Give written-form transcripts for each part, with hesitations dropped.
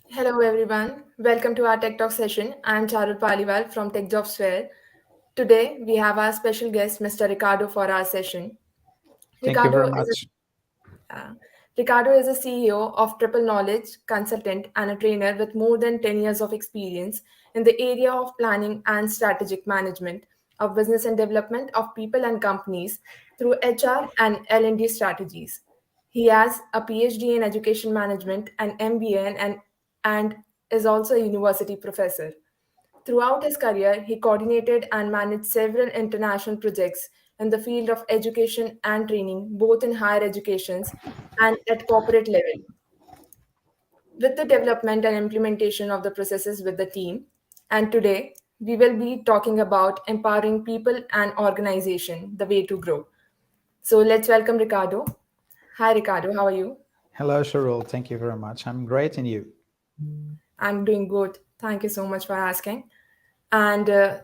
Hello everyone, welcome to our Tech Talk session. I'm Charul Paliwal from Tech Jobs Fair. Today we have our special guest Mr. Ricardo for our session. Thank you Ricardo very is much. Ricardo is a CEO of Triple Knowledge, consultant and a trainer with more than 10 years of experience in the area of planning and strategic management of business and development of people and companies through HR and L&D strategies. He has a PhD in education management and MBA and is also a university professor. Throughout his career, he coordinated and managed several international projects in the field of education and training, both in higher educations and at corporate level, with the development and implementation of the processes with the team. And today, we will be talking about empowering people and organization, the way to grow. So let's welcome Ricardo. Hi, Ricardo. How are you? Hello, Sharul. Thank you very much. I'm great, and you? I'm doing good. Thank you so much for asking. And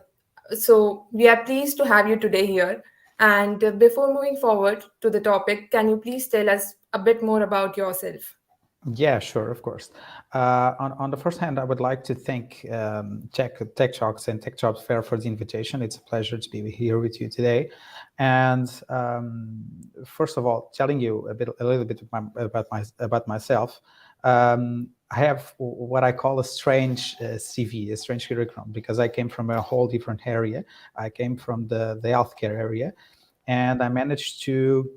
so we are pleased to have you today here. And before moving forward to the topic, can you please tell us a bit more about yourself? Yeah, sure, of course. On the first hand, I would like to thank Tech Talks and Tech Jobs Fair for the invitation. It's a pleasure to be here with you today. And first of all, telling you a little bit about myself. I have what I call a strange CV, a strange curriculum, because I came from a whole different area. I came from the healthcare area, and I managed to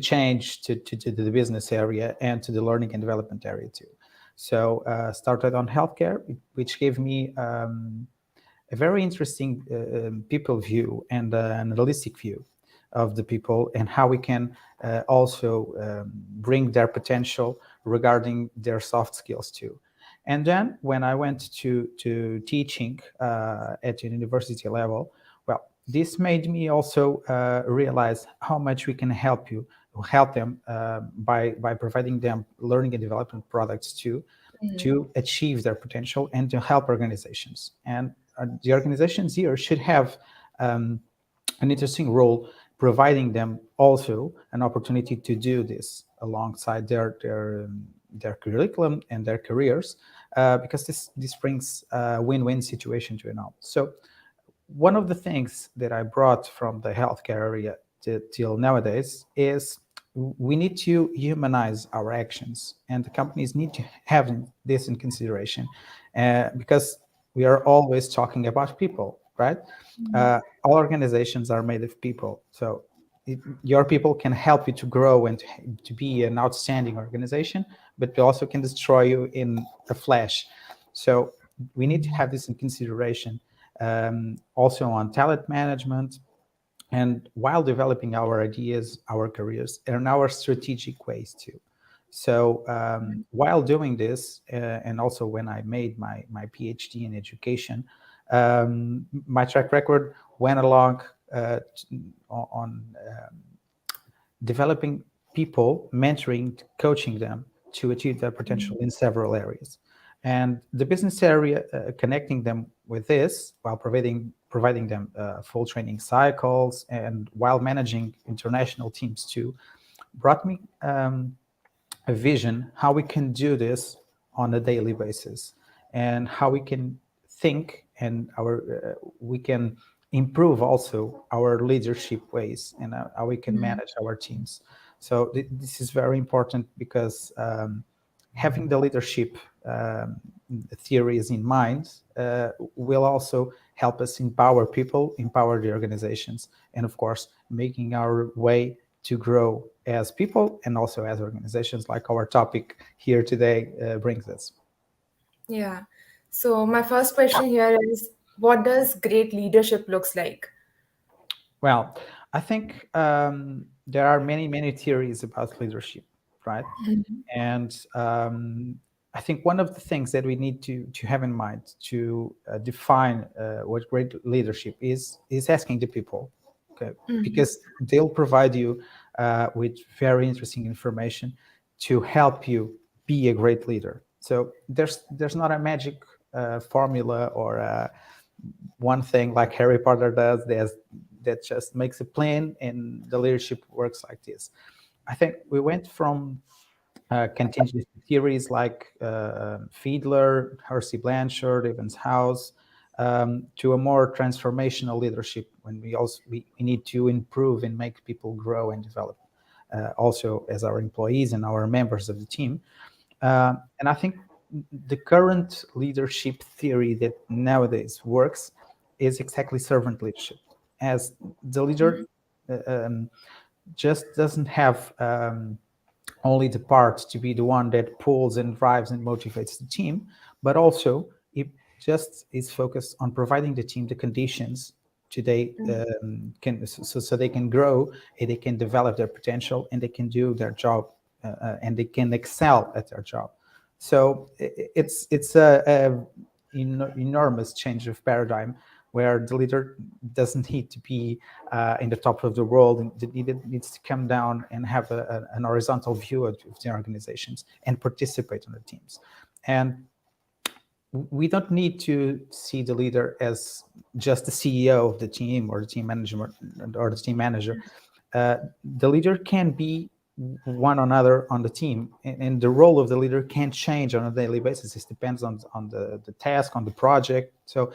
change to the business area and to the learning and development area too. So started on healthcare, which gave me a very interesting people view and an holistic view of the people and how we can also bring their potential regarding their soft skills too. And then when I went to teaching at university level, well, this made me also realize how much we can help them by providing them learning and development products to achieve their potential and to help organizations. And the organizations here should have an interesting role, providing them also an opportunity to do this alongside their curriculum and their careers, because this brings a win-win situation to it all. So one of the things that I brought from the healthcare area till nowadays is we need to humanize our actions, and the companies need to have this in consideration, because we are always talking about people, right? All organizations are made of people, so your people can help you to grow and to be an outstanding organization, but they also can destroy you in a flash. So we need to have this in consideration, also on talent management, and while developing our ideas, our careers, and our strategic ways too. So while doing this, and also when I made my PhD in education, my track record went along on developing people, mentoring, coaching them to achieve their potential in several areas. And the business area, connecting them with this while providing them full training cycles and while managing international teams too, brought me a vision how we can do this on a daily basis, and how we can think and we can improve also our leadership ways, and how we can manage our teams. So this is very important because having the leadership theories in mind will also help us empower people, empower the organizations, and of course, making our way to grow as people and also as organizations, like our topic here today brings us. Yeah. So my first question here is, what does great leadership looks like? Well, I think there are many theories about leadership, right? And I think one of the things that we need to have in mind to define what great leadership is asking the people, okay? Because they'll provide you with very interesting information to help you be a great leader. So there's not a magic formula or one thing like Harry Potter does. That just makes a plan and the leadership works like this. I think we went from contingency theories like Fiedler, Hersey Blanchard, Evans House, to a more transformational leadership when we need to improve and make people grow and develop, also as our employees and our members of the team. And I think the current leadership theory that nowadays works is exactly servant leadership, as the leader just doesn't have only the part to be the one that pulls and drives and motivates the team, but also it just is focused on providing the team the conditions to they so they can grow and they can develop their potential and they can do their job and they can excel at their job. So it's a enormous change of paradigm where the leader doesn't need to be in the top of the world, and it needs to come down and have an horizontal view of the organizations and participate on the teams. And we don't need to see the leader as just the CEO of the team or the team manager or the team manager. The leader can be one another on the team, and the role of the leader can change on a daily basis. It depends on the task, on the project. So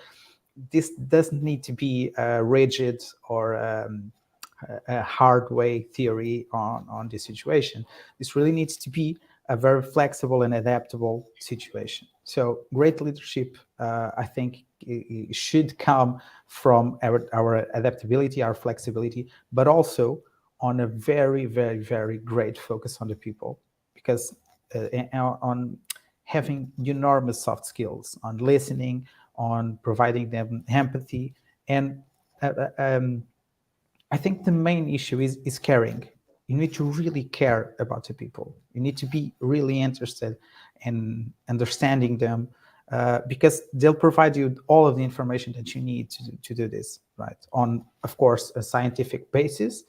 this doesn't need to be a rigid or a hard way theory on this situation. This really needs to be a very flexible and adaptable situation. So great leadership, I think, it should come from our adaptability, our flexibility, but also on a very, very, very great focus on the people, because on having enormous soft skills, on listening, on providing them empathy. And I think the main issue is caring. You need to really care about the people. You need to be really interested in understanding them, because they'll provide you all of the information that you need to do this, right? On, of course, a scientific basis,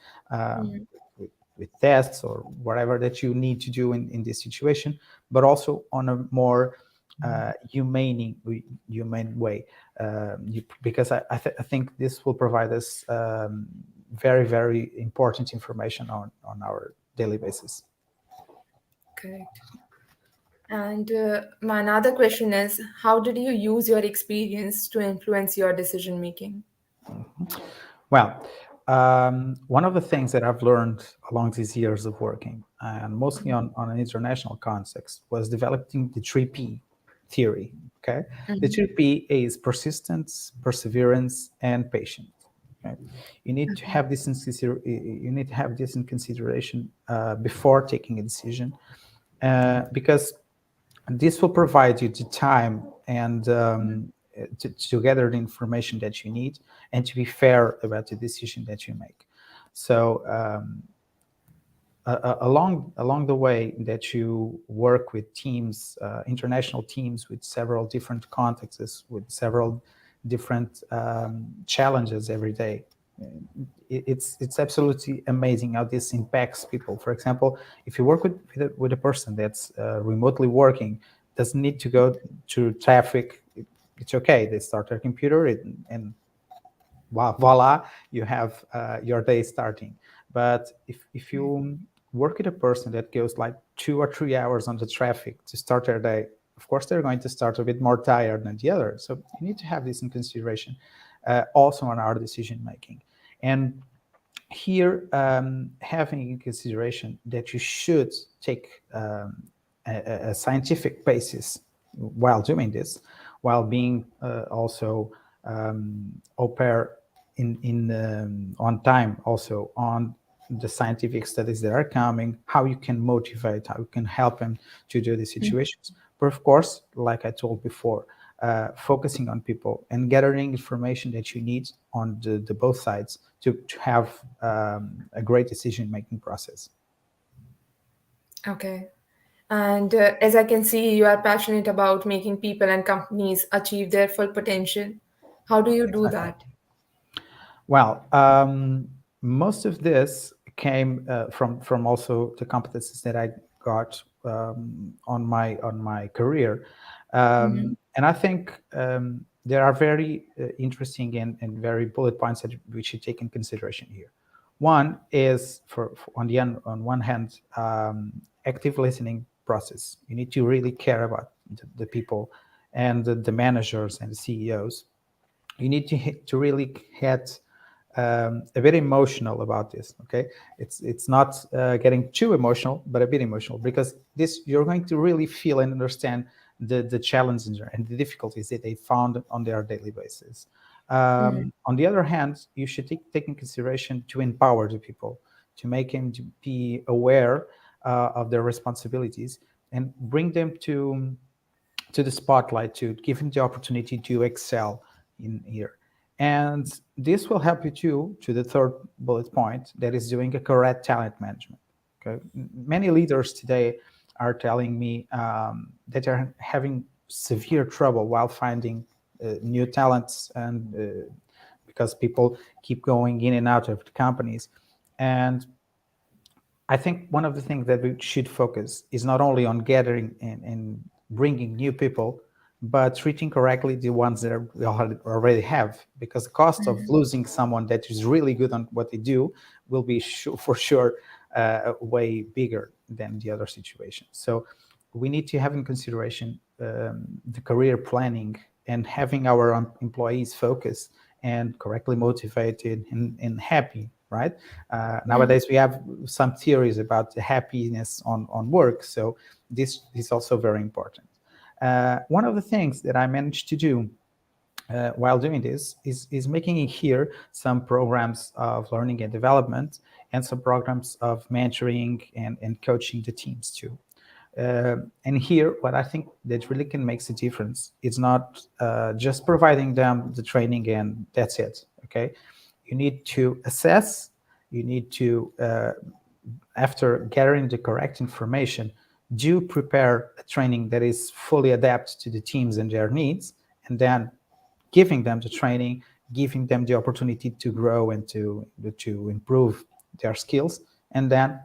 with tests or whatever that you need to do in this situation, but also on a more humane way, because I think this will provide us very, very important information on our daily basis. Correct. And my another question is, how did you use your experience to influence your decision making? Well, one of the things that I've learned along these years of working, and mostly on an international context, was developing the 3P theory. Okay, the 3P is persistence, perseverance, and patience. Okay? You need to have this in consideration before taking a decision, because this will provide you the time and to gather the information that you need and to be fair about the decision that you make. So along the way that you work with teams, international teams with several different contexts, with several different challenges every day, it's absolutely amazing how this impacts people. For example, if you work with a person that's remotely working, doesn't need to go through traffic, it's okay. They start their computer and voila, you have your day starting. But if you work with a person that goes like 2 or 3 hours on the traffic to start their day, of course they're going to start a bit more tired than the other. So you need to have this in consideration, also on our decision making. And here, having in consideration that you should take a scientific basis while doing this, while being also au pair on time, also on the scientific studies that are coming, how you can motivate, how you can help them to do these situations. But of course, like I told before, focusing on people and gathering information that you need on the both sides to have a great decision-making process. Okay. And as I can see, you are passionate about making people and companies achieve their full potential. How do you do that? Well, most of this came from also the competencies that I got on my career, and I think there are very interesting and very bullet points that we should take in consideration here. One is on one hand, active listening process. You need to really care about the people and the managers and the CEOs. You need to really get a bit emotional about this. Okay, it's not getting too emotional, but a bit emotional, because this, you're going to really feel and understand the challenges and the difficulties that they found on their daily basis. On the other hand, you should take in consideration to empower the people, to make them to be aware of their responsibilities, and bring them to the spotlight, to give him the opportunity to excel in here. And this will help you to the third bullet point, that is doing a correct talent management. Okay, many leaders today are telling me that they're having severe trouble while finding new talents, and because people keep going in and out of the companies. And I think one of the things that we should focus is not only on gathering and bringing new people, but treating correctly the ones that we already have, because the cost of losing someone that is really good on what they do will be for sure way bigger than the other situation. So we need to have in consideration the career planning, and having our employees focused and correctly motivated and happy, right? Nowadays, we have some theories about the happiness on work. So this is also very important. One of the things that I managed to do while doing this is making it here some programs of learning and development, and some programs of mentoring and coaching the teams too. And here, what I think that really can make a difference is not just providing them the training and that's it. Okay, you need to assess. You need to, after gathering the correct information, do prepare a training that is fully adapted to the teams and their needs, and then giving them the training, giving them the opportunity to grow and to improve their skills, and then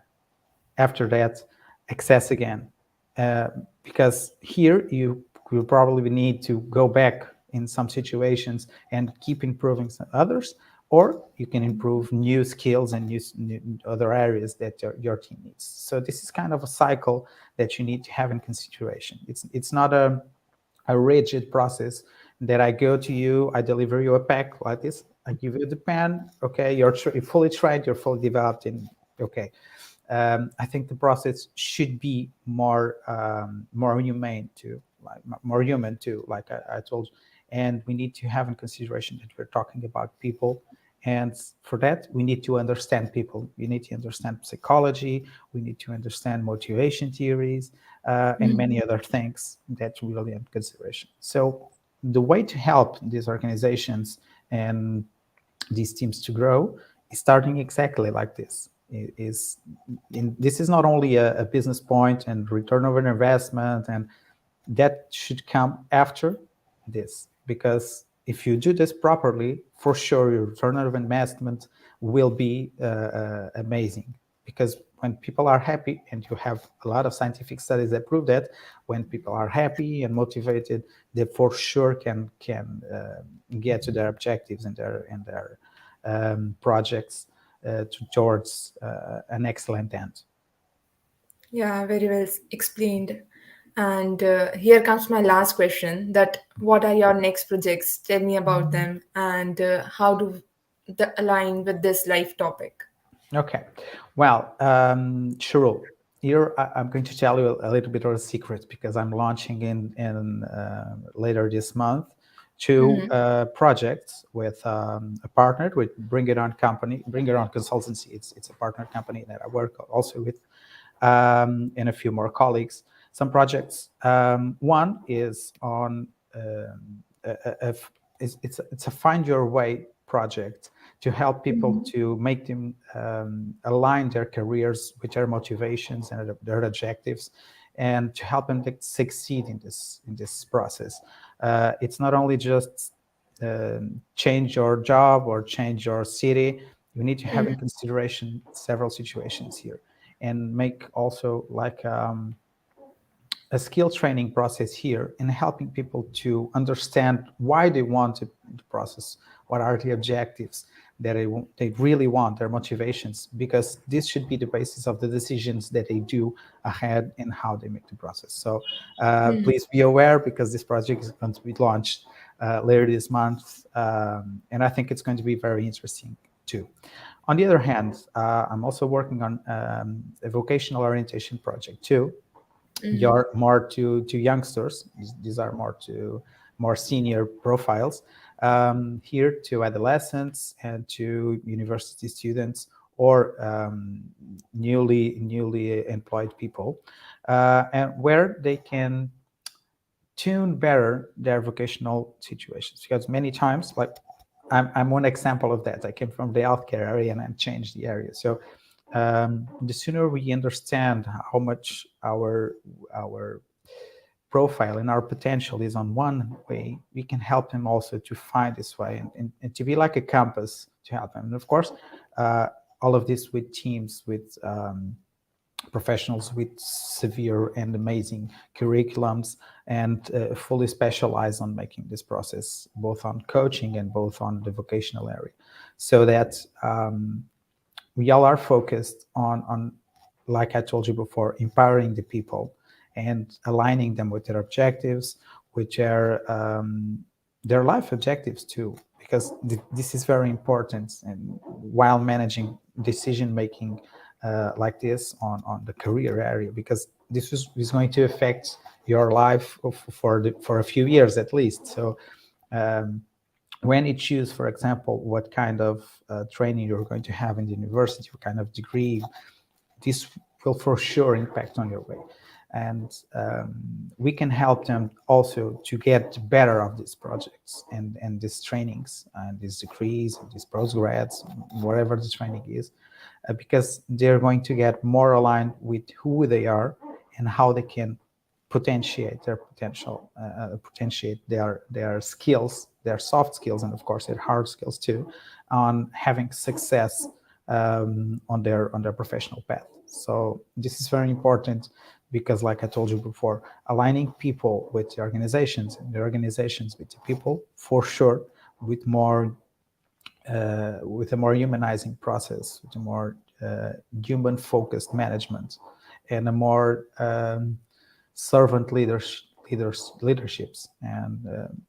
after that, access again. Uh, because here you will probably need to go back in some situations and keep improving some others, or you can improve new skills and new other areas that your team needs. So this is kind of a cycle that you need to have in consideration. It's not a rigid process that I go to you, I deliver you a pack like this, I give you the pen, okay, you're fully trained, you're fully developed, and okay. I think the process should be more humane too, like more human too, like I told you. And we need to have in consideration that we're talking about people, and for that we need to understand people. We need to understand psychology. We need to understand motivation theories and many other things that we really have in consideration. So the way to help these organizations and these teams to grow is starting exactly like this. This is not only a business point and return over investment, and that should come after this, because if you do this properly, for sure your return of investment will be amazing. Because when people are happy, and you have a lot of scientific studies that prove that when people are happy and motivated, they for sure can get to their objectives and their projects towards an excellent end. Yeah, very well explained. And here comes my last question, that what are your next projects? Tell me about them, and how do they align with this life topic? Okay, well, Shirul, here I'm going to tell you a little bit of a secret, because I'm launching in later this month two projects with a partner with Bring It On company, Bring It On Consultancy. It's a partner company that I work also with, and a few more colleagues. Some projects. One is on it's a find your way project to help people to make them align their careers with their motivations and their objectives, and to help them to succeed in this process. It's not only just change your job or change your city. You need to have in consideration several situations here, and make also like a skill training process here in helping people to understand why they want the process, what are the objectives, that they really want, their motivations, because this should be the basis of the decisions that they do ahead and how they make the process. So please be aware, because this project is going to be launched later this month, and I think it's going to be very interesting too. On the other hand, I'm also working on a vocational orientation project too. You're more to youngsters. These are more to more senior profiles. Here to adolescents and to university students, or newly employed people, and where they can tune better their vocational situations. Because many times, like I'm one example of that. I came from the healthcare area and I changed the area. So the sooner we understand how much our profile and our potential is on one way, we can help them also to find this way, and to be like a compass to help them. And of course, all of this with teams, with professionals with severe and amazing curriculums, and fully specialized on making this process both on coaching and both on the vocational area, so that we all are focused on, like I told you before, empowering the people and aligning them with their objectives, with their life objectives too, because this is very important. And while managing decision making like this on the career area, because this is going to affect your life for a few years at least. So when you choose, for example, what kind of training you're going to have in the university, what kind of degree, this will for sure impact on your way. And we can help them also to get better of these projects and these trainings and these degrees and these postgrads, whatever the training is, because they're going to get more aligned with who they are and how they can potentiate their potential, potentiate their skills, their soft skills, and of course their hard skills too, on having success on their professional path. So this is very important, because like I told you before, aligning people with the organizations and the organizations with the people, for sure, with a more humanizing process, with a more human focused management, and a more servant leaderships, and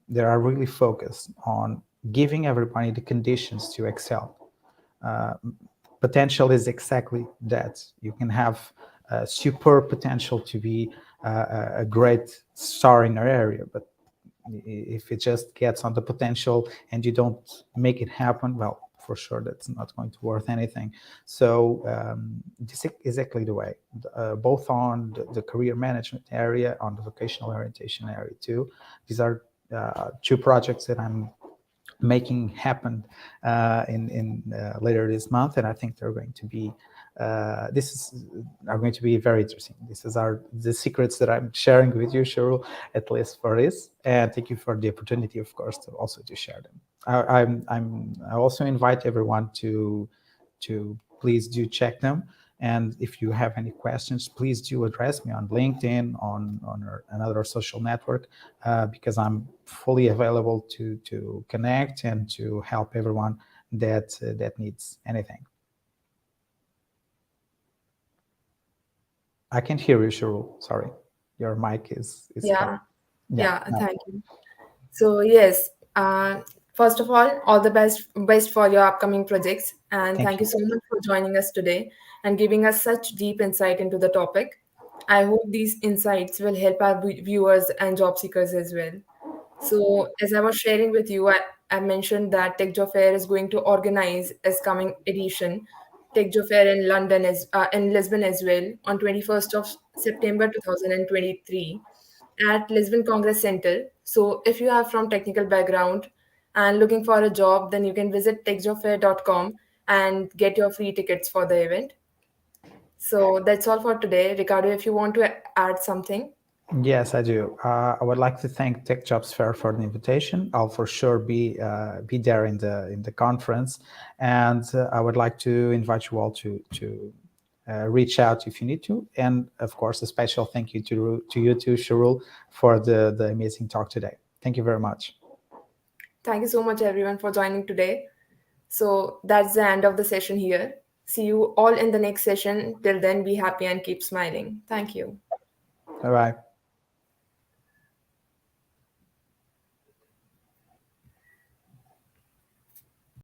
they are really focused on giving everybody the conditions to excel. Potential is exactly that. You can have super potential to be a great star in your area, but if it just gets on the potential and you don't make it happen, well, for sure that's not going to worth anything. So this is exactly the way, both on the career management area, on the vocational orientation area too. These are two projects that I'm making happen in later this month, and I think they're going to be are going to be very interesting. This is the secrets that I'm sharing with you, Cheryl, at least for this. And thank you for the opportunity, of course, to also to share them. I also invite everyone to please do check them. And if you have any questions, please do address me on LinkedIn, on another social network, because I'm fully available to connect and to help everyone that needs anything. I can't hear you, Cheryl. Sorry, your mic is cut. Yeah, Yeah, yeah, no, thank you. So yes, first of all the best for your upcoming projects, and thank thank you you. so much for joining us today and giving us such deep insight into the topic. I hope these insights will help our viewers and job seekers as well. So, as I was sharing with you, I mentioned that Tech Job Fair is going to organize its coming edition, Tech Job Fair in London as in Lisbon as well, on 21st of September 2023 at Lisbon Congress Center. So, if you are from technical background and looking for a job, then you can visit techjobfair.com and get your free tickets for the event. So that's all for today. Ricardo, if you want to add something. Yes, I do. I would like to thank Tech Jobs Fair for the invitation. I'll for sure be there in the conference, and I would like to invite you all to reach out if you need to. And of course, a special thank you to you too, Sharul, for the amazing talk today. Thank you very much. Thank you so much, everyone, for joining today. So that's the end of the session here. See you all in the next session. Till then, be happy and keep smiling. Thank you. Bye bye.